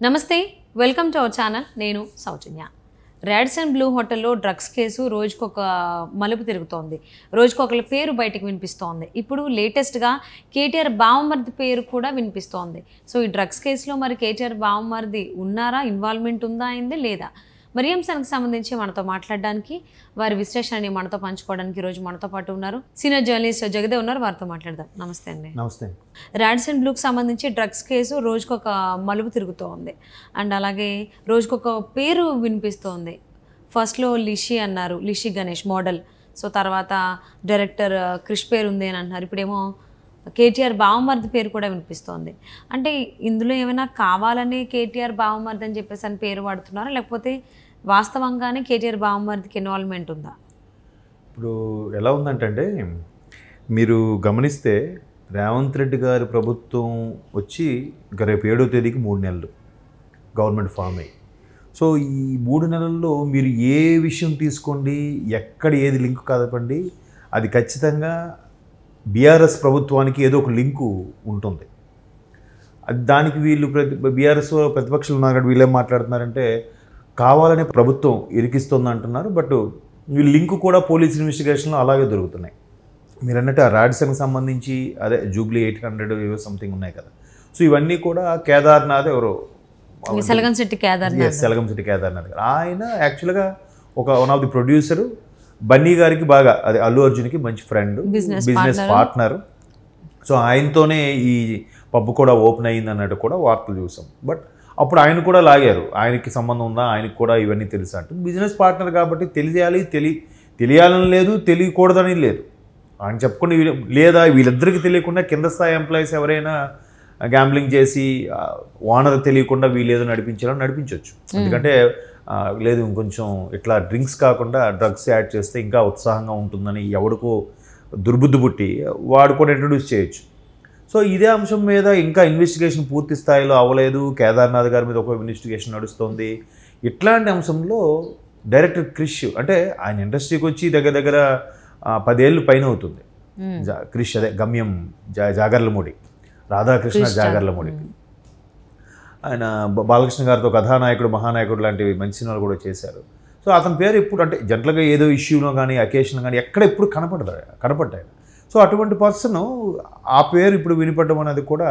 నమస్తే welcome to our channel నేను సౌజన్య Radisson Blu హోటల్లో డ్రగ్స్ కేసు రోజుకొక మలుపు తిరుగుతోంది రోజుకొకళ్ళ పేరు బయటకు వినిపిస్తోంది ఇప్పుడు లేటెస్ట్గా కేటీఆర్ బావమరిది పేరు కూడా వినిపిస్తోంది సో ఈ డ్రగ్స్ కేసులో మరి కేటీఆర్ బావమరిది ఉన్నారా ఇన్వాల్వ్మెంట్ ఉందా అయింది లేదా మరి అంశానికి సంబంధించి మనతో మాట్లాడడానికి వారి విశ్లేషణని మనతో పంచుకోవడానికి ఈరోజు మనతో పాటు ఉన్నారు సీనియర్ జర్నలిస్ట్ జగదే ఉన్నారు వారితో మాట్లాడదాం నమస్తే అండి నమస్తే రాడిసన్ బ్లూకి సంబంధించి డ్రగ్స్ కేసు రోజుకొక మలుపు తిరుగుతోంది అండ్ అలాగే రోజుకొక పేరు వినిపిస్తోంది ఫస్ట్లో లిషి అన్నారు లిషి గణేష్ మోడల్ సో తర్వాత డైరెక్టర్ క్రిష్ పేరు ఉంది అని అంటున్నారు ఇప్పుడేమో కేటీఆర్ బావమరిది పేరు కూడా వినిపిస్తోంది అంటే ఇందులో ఏమైనా కావాలని కేటీఆర్ బావమరిది అని చెప్పేసి అని పేరు వాడుతున్నారా లేకపోతే వాస్తవంగానే కేటీఆర్ బావమరిదికి ఇన్వాల్వ్మెంట్ ఉందా ఇప్పుడు ఎలా ఉందంటే మీరు గమనిస్తే రేవంత్ రెడ్డి గారి ప్రభుత్వం వచ్చి ఇంకా రేపు 7వ తేదీకి 3 నెలలు గవర్నమెంట్ ఫామ్ అయ్యి సో ఈ 3 నెలల్లో మీరు ఏ విషయం తీసుకోండి ఎక్కడ ఏది లింక్ కాదపండి అది ఖచ్చితంగా బీఆర్ఎస్ ప్రభుత్వానికి ఏదో ఒక లింకు ఉంటుంది దానికి వీళ్ళు బీఆర్ఎస్ ప్రతిపక్షాలు ఉన్నారు కాబట్టి వీళ్ళు ఏం మాట్లాడుతున్నారంటే కావాలనే ప్రభుత్వం ఇరికిస్తుంది అంటున్నారు బట్ ఈ లింకు కూడా పోలీస్ ఇన్వెస్టిగేషన్లో అలాగే దొరుకుతున్నాయి మీరు అన్నట్టు ఆ రాడిసన్కి సంబంధించి అదే జూబ్లీ 800 ఏవో సంథింగ్ ఉన్నాయి కదా సో ఇవన్నీ కూడా కేదార్నాథ్ ఎవరో సెలగంశెట్టి కేదార్నాథ్ గారు ఆయన యాక్చువల్గా one of the producer Bunny గారికి బాగా అదే అల్లు అర్జున్కి మంచి ఫ్రెండ్ బిజినెస్ పార్ట్నర్ సో ఆయనతోనే ఈ పబ్ కూడా ఓపెన్ అయ్యింది అన్నట్టు కూడా వార్తలు చూసాం బట్ అప్పుడు ఆయన కూడా లాగారు ఆయనకి సంబంధం ఉందా ఆయనకి కూడా ఇవన్నీ తెలుసా అంటే బిజినెస్ పార్ట్నర్ కాబట్టి తెలియాలని లేదు తెలియకూడదని లేదు ఆయన చెప్పుకుని లేదా వీళ్ళిద్దరికి తెలియకుండా కింద స్థాయి ఎంప్లాయీస్ ఎవరైనా గ్యాంబ్లింగ్ చేసి ఓనర్ తెలియకుండా వీళ్ళు ఏదో నడిపించవచ్చు ఎందుకంటే లేదు ఇంకొంచెం ఇట్లా డ్రింక్స్ కాకుండా డ్రగ్స్ యాడ్ చేస్తే ఇంకా ఉత్సాహంగా ఉంటుందని ఎవడికో దుర్బుద్ధి పుట్టి వాడు కూడా ఇంట్రడ్యూస్ చేయొచ్చు సో ఇదే అంశం మీద ఇంకా ఇన్వెస్టిగేషన్ పూర్తి స్థాయిలో అవ్వలేదు కేదార్నాథ్ గారి మీద ఒక ఇన్వెస్టిగేషన్ నడుస్తుంది ఇట్లాంటి అంశంలో డైరెక్టర్ క్రిష్ అంటే ఆయన ఇండస్ట్రీకి వచ్చి దగ్గర 10 ఏళ్ళు పైన అవుతుంది క్రిష్ అదే గమ్యం జాగర్లమూడి రాధాకృష్ణ జాగర్లమూడి ఆయన బాలకృష్ణ గారితో కథానాయకుడు మహానాయకుడు లాంటివి మంచి సినిమాలు కూడా చేశారు సో అతని పేరు ఎప్పుడు అంటే జనరల్గా ఏదో ఇష్యూలో కానీ అకేషన్ కానీ ఎక్కడ ఎప్పుడు కనపడ్డాయి సో అటువంటి పర్సన్ ఆ పేరు ఇప్పుడు వినిపడడం అనేది కూడా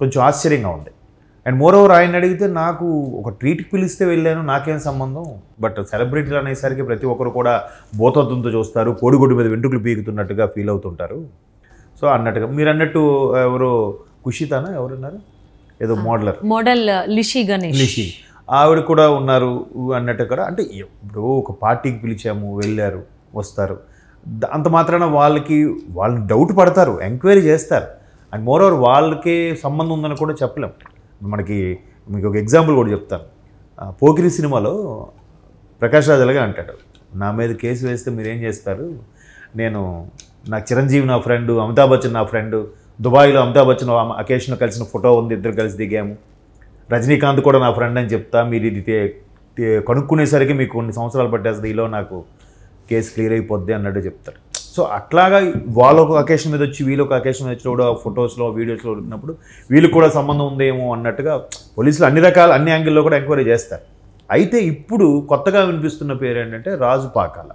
కొంచెం ఆశ్చర్యంగా ఉంది అండ్ మోరోవర్ ఆయన అడిగితే నాకు ఒక ట్రీట్కి పిలిస్తే వెళ్ళాను నాకేం సంబంధం బట్ సెలబ్రిటీలు అనేసరికి ప్రతి ఒక్కరు కూడా భూతత్వంతో చూస్తారు కోడిగుడ్డు మీద వెంట్రుకలు పీకుతున్నట్టుగా ఫీల్ అవుతుంటారు సో అన్నట్టుగా మీరు అన్నట్టు ఎవరో కుషితానా ఎవరున్నారు ఏదో మోడల్ లిషి ఆవిడ కూడా ఉన్నారు అన్నట్టు కూడా అంటే ఇప్పుడు ఒక పార్టీకి పిలిచాము వెళ్ళారు వస్తారు అంత మాత్రాన వాళ్ళని డౌట్ పడతారు ఎంక్వైరీ చేస్తారు అండ్ మోరోవర్ వాళ్ళకే సంబంధం ఉందని కూడా చెప్పలేం మీకు ఒక ఎగ్జాంపుల్ కూడా చెప్తాను పోకిరి సినిమాలో ప్రకాష్ రాజ్ అలాగే అంటాడు నా మీద కేసు వేస్తే మీరేం చేస్తారు నాకు చిరంజీవి నా ఫ్రెండ్ అమితాబ్ బచ్చన్ నా ఫ్రెండ్ దుబాయ్లో అమితాబ్ బచ్చన్ అకేషన్లో కలిసిన ఫోటో ఉంది ఇద్దరు కలిసి దిగాము రజనీకాంత్ కూడా నా ఫ్రెండ్ అని చెప్తా మీరు ఇది కనుక్కునేసరికి మీకు కొన్ని సంవత్సరాలు పట్టేస్తుంది ఈలో నాకు కేసు క్లియర్ అయిపోద్ది అన్నట్టు చెప్తారు సో అట్లాగా వాళ్ళొక అకేషన్ మీద వచ్చి వీళ్ళొక అకేషన్ మీద వచ్చి కూడా ఫొటోస్లో వీడియోస్లో ఉడికినప్పుడు వీళ్ళకి కూడా సంబంధం ఉందేమో అన్నట్టుగా పోలీసులు అన్ని యాంగిల్లో కూడా ఎంక్వైరీ చేస్తారు అయితే ఇప్పుడు కొత్తగా వినిపిస్తున్న పేరు ఏంటంటే రాజు పాకాల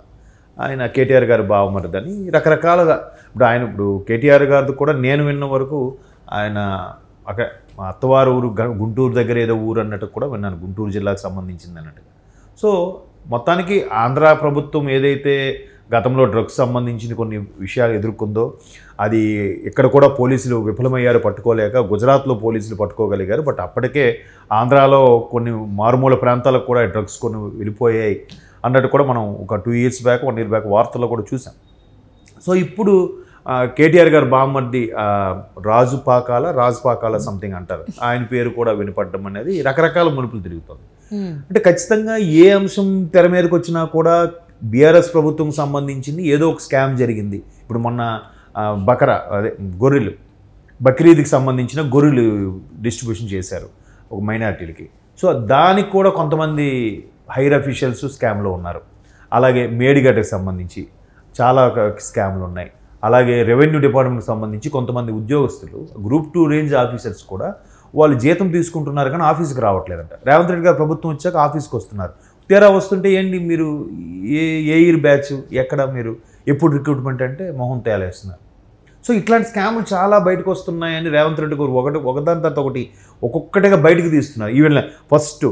ఆయన కేటీఆర్ గారి బావమరిదని రకరకాలుగా ఇప్పుడు కేటీఆర్ గారిది కూడా నేను విన్న వరకు ఆయన అక్కడ మా అత్తవారు ఊరు గుంటూరు దగ్గర ఏదో ఊరు అన్నట్టు కూడా విన్నాను గుంటూరు జిల్లాకు సంబంధించింది అన్నట్టుగా సో మొత్తానికి ఆంధ్ర ప్రభుత్వం ఏదైతే గతంలో డ్రగ్స్ సంబంధించిన కొన్ని విషయాలు ఎదుర్కొందో అది ఇక్కడ కూడా పోలీసులు విఫలమయ్యారు పట్టుకోలేక గుజరాత్లో పోలీసులు పట్టుకోగలిగారు బట్ అప్పటికే ఆంధ్రాలో కొన్ని మారుమూల ప్రాంతాలకు కూడా డ్రగ్స్ కొన్ని వెళ్ళిపోయాయి అన్నట్టు కూడా మనం ఒక 2 years బ్యాక్ 1 year బ్యాక్ వార్తల్లో కూడా చూసాం సో ఇప్పుడు కేటీఆర్ గారు బామ్మర్ది రాజు పాకాల సంథింగ్ అంటారు ఆయన పేరు కూడా వినపడడం అనేది రకరకాల మలుపులు తిరుగుతుంది అంటే ఖచ్చితంగా ఏ అంశం తెర మీదకి వచ్చినా కూడా బీఆర్ఎస్ ప్రభుత్వం సంబంధించింది ఏదో ఒక స్కామ్ జరిగింది ఇప్పుడు మొన్న గొర్రెలు బక్రీద్కి సంబంధించిన గొర్రెలు డిస్ట్రిబ్యూషన్ చేశారు ఒక మైనారిటీలకి సో దానికి కూడా కొంతమంది హైర్ అఫీషియల్స్ స్కామ్లో ఉన్నారు అలాగే మేడిగడ్డకు సంబంధించి చాలా స్కామ్లు ఉన్నాయి అలాగే రెవెన్యూ డిపార్ట్మెంట్కి సంబంధించి కొంతమంది ఉద్యోగస్తులు గ్రూప్ 2 రేంజ్ ఆఫీసర్స్ కూడా వాళ్ళు జీతం తీసుకుంటున్నారు కానీ ఆఫీస్కి రావట్లేదంట. రేవంత్ రెడ్డి గారు ప్రభుత్వం వచ్చాక ఆఫీస్కి వస్తున్నారు. తీరా వస్తుంటే ఏంటి మీరు ఏ ఇయర్ బ్యాచ్, ఎక్కడ మీరు ఎప్పుడు రిక్రూట్మెంట్ అంటే మొహం తేలేస్తున్నారు. సో ఇట్లాంటి స్కాములు చాలా బయటకు వస్తున్నాయని రేవంత్ రెడ్డి గారు ఒకదాని తర్వాత ఒకటి ఒక్కొక్కటిగా బయటకు తీస్తున్నారు. ఈవెన్ ఫస్ట్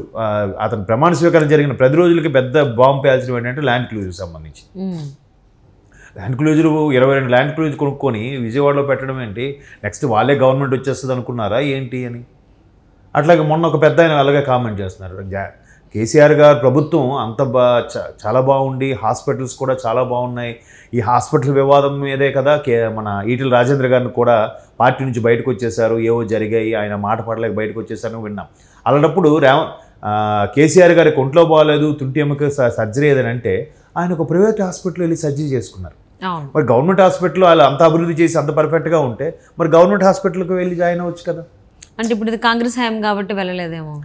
అతను ప్రమాణ స్వీకారం జరిగిన 10 రోజులకి పెద్ద బాంబు పేల్చడం ఏంటంటే ల్యాండ్ క్లూజ్కి సంబంధించి. ల్యాండ్ క్లూజర్ 22 ల్యాండ్ క్లూజ్ కొనుక్కొని విజయవాడలో పెట్టడం ఏంటి, నెక్స్ట్ వాళ్ళే గవర్నమెంట్ వచ్చేస్తుంది అనుకున్నారా ఏంటి అని. అట్లాగే మొన్న ఒక పెద్ద ఆయన అలాగే కామెంట్ చేస్తున్నారు, కేసీఆర్ గారు ప్రభుత్వం అంత చాలా బాగుండి హాస్పిటల్స్ కూడా చాలా బాగున్నాయి, ఈ హాస్పిటల్ వివాదం మీదే కదా మన ఈటెల రాజేంద్ర గారిని కూడా పార్టీ నుంచి బయటకు వచ్చేసారు, ఏవో జరిగాయి, ఆయన మాట పడలేక బయటకు వచ్చేసారని విన్నాం. అలాంటప్పుడు కేసీఆర్ గారికి ఒంట్లో బాగాలేదు, తుంటి ఎముక సర్జరీ ఏదని అంటే ఆయన ఒక ప్రైవేట్ హాస్పిటల్ వెళ్ళి సర్జరీ చేసుకున్నారు. మరి గవర్నమెంట్ హాస్పిటల్లో వాళ్ళు అంత అభివృద్ధి చేసి అంత పర్ఫెక్ట్గా ఉంటే మరి గవర్నమెంట్ హాస్పిటల్కి వెళ్ళి జాయిన్ అవ్వచ్చు కదా. అంటే ఇప్పుడు ఇది కాంగ్రెస్ హయాం కాబట్టి వెళ్ళలేదేమో.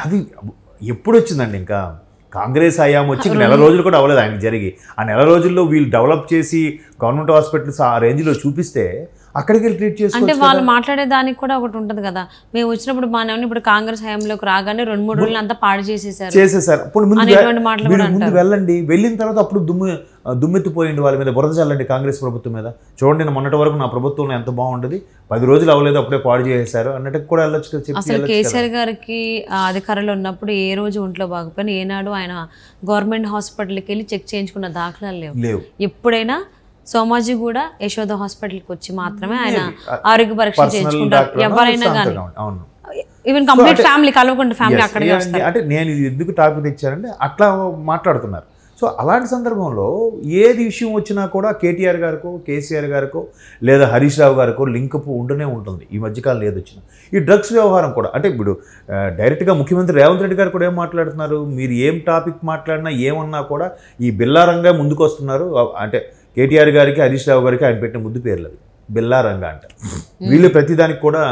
అది ఎప్పుడు వచ్చిందండి, ఇంకా కాంగ్రెస్ హయాం వచ్చి నెల రోజులు కూడా అవ్వలేదు ఆయనకి జరిగి. ఆ నెల రోజుల్లో వీళ్ళు డెవలప్ చేసి గవర్నమెంట్ హాస్పిటల్స్ ఆ రేంజ్లో చూపిస్తే అక్కడికి వెళ్ళి ట్రీట్ చేసుకోవచ్చు. అంటే వాళ్ళు మాట్లాడే దానికి కూడా ఒకటి ఉంటుంది కదా, మేము వచ్చినప్పుడు బాగానే ఉంది, ఇప్పుడు కాంగ్రెస్ హయాంలోకి రాగానే 2-3 రోజులు అంతా పాడు చేసేసారు. ఇప్పుడు ముందు వెళ్ళండి, వెళ్ళిన తర్వాత అప్పుడు దుమ్మెత్తిపోయింది వాళ్ళ మీద, బురద చల్లండి కాంగ్రెస్ ప్రభుత్వం మీద. చూడండి నేను మొన్నటి వరకు నా ప్రభుత్వంలో ఎంత బాగుండేది, 10 రోజులు అవ్వలేదు అప్పుడే పాడు చేసేసారు అన్నట్టు కూడా వెళ్ళొచ్చు కదా. అసలు కేసీఆర్ గారికి అధికారంలో ఉన్నప్పుడు ఏ రోజు ఒంట్లో బాగుపోయినా ఏనాడు ఆయన గవర్నమెంట్ హాస్పిటల్కి వెళ్ళి చెక్ చేయించుకున్న దాఖలాలు లేవు. ఎప్పుడైనా సోమాజీ కూడా యశోద హాస్పిటల్కి వచ్చి మాత్రమే ఆయన ఆరోగ్య పరీక్ష చేయించుకుంటారు ఎవరైనా కానీ. ఈవెన్ కంప్లీట్ ఫ్యామిలీ కలవకుండా ఫ్యామిలీ అక్కడికి వస్తారు. అంటే నేను ఇది ఎందుకు టాపిక్ తెచ్చానంటే అట్లా మాట్లాడుతున్నారు. సో అలాంటి సందర్భంలో ఏది విషయం వచ్చినా కూడా కేటీఆర్ గారికో కేసీఆర్ గారికో లేదా హరీష్ రావు గారికో లింకప్ ఉండనే ఉంటుంది. ఈ మధ్యకాలం ఏది వచ్చినా ఈ డ్రగ్స్ వ్యవహారం కూడా, అంటే ఇప్పుడు డైరెక్ట్గా ముఖ్యమంత్రి రేవంత్ రెడ్డి గారు కూడా ఏం మాట్లాడుతున్నారు, మీరు ఏం టాపిక్ మాట్లాడినా ఏమన్నా కూడా ఈ బిల్లారంగా ముందుకు వస్తున్నారు. అంటే కేటీఆర్ గారికి హరీష్ రావు గారికి ఆయన పెట్టిన ముద్దు పేర్లు అవి బిల్లారంగా అంట. వీళ్ళు ప్రతిదానికి కూడా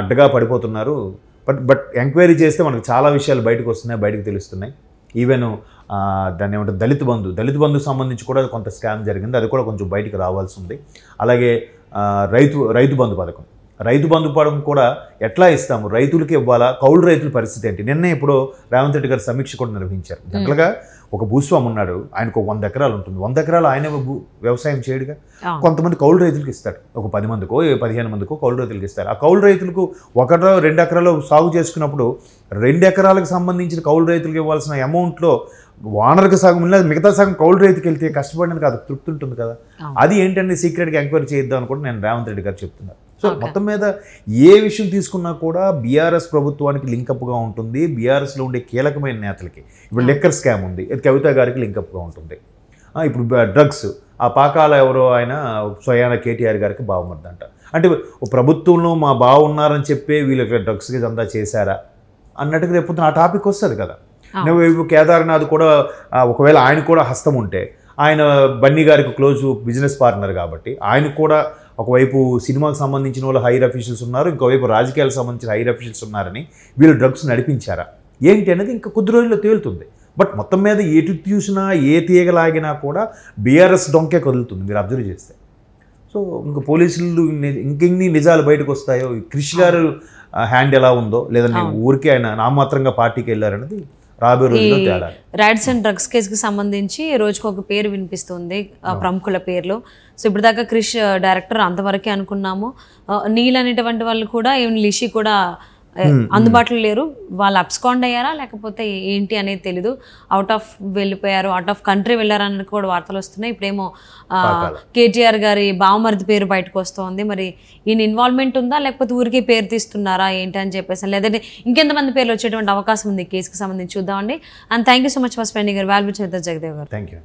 అడ్డగా పడిపోతున్నారు. బట్ ఎంక్వైరీ చేస్తే మనకు చాలా విషయాలు బయటకు వస్తున్నాయి, బయటకు తెలుస్తున్నాయి. ఈవెన్ దాన్ని ఏమంటారు దళిత బంధుకు సంబంధించి కూడా కొంత స్కామ్ జరిగింది, అది కూడా కొంచెం బయటకు రావాల్సి ఉంది. అలాగే రైతు బంధు పథకం కూడా ఎట్లా ఇస్తాము, రైతులకి ఇవ్వాలా, కౌలు రైతుల పరిస్థితి ఏంటి. నిన్నే ఇప్పుడు రేవంత్ రెడ్డి గారు సమీక్ష కూడా నిర్వహించారు. జనరల్గా ఒక భూస్వామి ఉన్నాడు, ఆయనకు 100 ఎకరాలు ఉంటుంది, 100 ఎకరాలు ఆయన వ్యవసాయం చేయడుగా, కొంతమంది కౌలు రైతులకు ఇస్తాడు, ఒక 10 మందికో 15 మందికో కౌలు రైతులకు ఇస్తారు. ఆ కౌలు రైతులకు 1-2 ఎకరాలు సాగు చేసుకున్నప్పుడు 2 ఎకరాలకు సంబంధించిన కౌలు రైతులకు ఇవ్వాల్సిన అమౌంట్లో ఓనర్కి సగం లేదు, మిగతా సగం కౌలు రైతుకి వెళ్తే కష్టపడినందుకు అది తృప్తి ఉంటుంది కదా. అది ఏంటంటే సీక్రెట్గా ఎంక్వైరీ చేద్దాం అని కూడా నేను రేవంత్ రెడ్డి గారు చెప్తున్నారు. సో మొత్తం మీద ఏ విషయం తీసుకున్నా కూడా బీఆర్ఎస్ ప్రభుత్వానికి లింకప్గా ఉంటుంది, బీఆర్ఎస్లో ఉండే కీలకమైన నేతలకి. ఇప్పుడు లిక్కర్ స్కామ్ ఉంది, కవిత గారికి లింకప్గా ఉంటుంది. ఇప్పుడు డ్రగ్స్, ఆ పాకాల ఎవరో ఆయన స్వయాన కేటీఆర్ గారికి బావమర్దంట. అంటే ప్రభుత్వంలో మా బావ ఉన్నారని చెప్పే వీళ్ళకి డ్రగ్స్కి అంతా చేశారా అన్నట్టుగా రేపు ఆ టాపిక్ వస్తుంది కదా. నువ్వు కేదార్నాథ్ కూడా ఒకవేళ ఆయన కూడా హస్తం ఉంటే, ఆయన బన్నీ గారికి క్లోజ్ బిజినెస్ పార్ట్నర్ కాబట్టి ఆయనకు కూడా ఒకవైపు సినిమాకి సంబంధించిన వాళ్ళు హైర్ అఫీషియల్స్ ఉన్నారు, ఇంకోవైపు రాజకీయాలకు సంబంధించిన హైర్ అఫీషియల్స్ ఉన్నారని వీళ్ళు డ్రగ్స్ నడిపించారా ఏంటి అనేది ఇంకా కొద్ది రోజుల్లో తేలుతుంది. బట్ మొత్తం మీద ఎటు చూసినా ఏ తీగలాగినా కూడా బీఆర్ఎస్ డొంకే కదులుతుంది మీరు అబ్జర్వ్ చేస్తే. సో ఇంకా పోలీసులు ఇంకెన్ని నిజాలు బయటకు వస్తాయో, క్రిష్ గారు హ్యాండ్ ఎలా ఉందో, లేదంటే ఊరికే ఆయన నామాత్రంగా పార్టీకి వెళ్ళారనేది రాబోయే రోజుల్లో తేడా. రైడ్స్ అండ్ డ్రగ్స్ కేసుకి సంబంధించి రోజుకు ఒక పేరు వినిపిస్తుంది ప్రముఖుల పేర్లు. సో ఇప్పుడు దాకా క్రిష్ డైరెక్టర్ అంతవరకే అనుకున్నాము. నీల్ అనేటువంటి వాళ్ళు కూడా లిషి కూడా అందుబాటులో లేరు. వాళ్ళు అబ్స్కాండ్ అయ్యారా లేకపోతే ఏంటి అనేది తెలీదు. అవుట్ ఆఫ్ వెళ్ళిపోయారు, అవుట్ ఆఫ్ కంట్రీ వెళ్ళారని కూడా వార్తలు వస్తున్నాయి. ఇప్పుడేమో కేటీఆర్ గారి బావమరిది పేరు బయటకు వస్తుంది. మరి ఈయన ఇన్వాల్వ్మెంట్ ఉందా లేకపోతే ఊరికే పేరు తీస్తున్నారా ఏంటి అని చెప్పేసి, లేదంటే ఇంకెంతమంది పేర్లు వచ్చేటువంటి అవకాశం ఉంది కేసుకి సంబంధించి చూద్దామండి. And thank you so much for spending your valuable time with Jagadev garu. Thank you.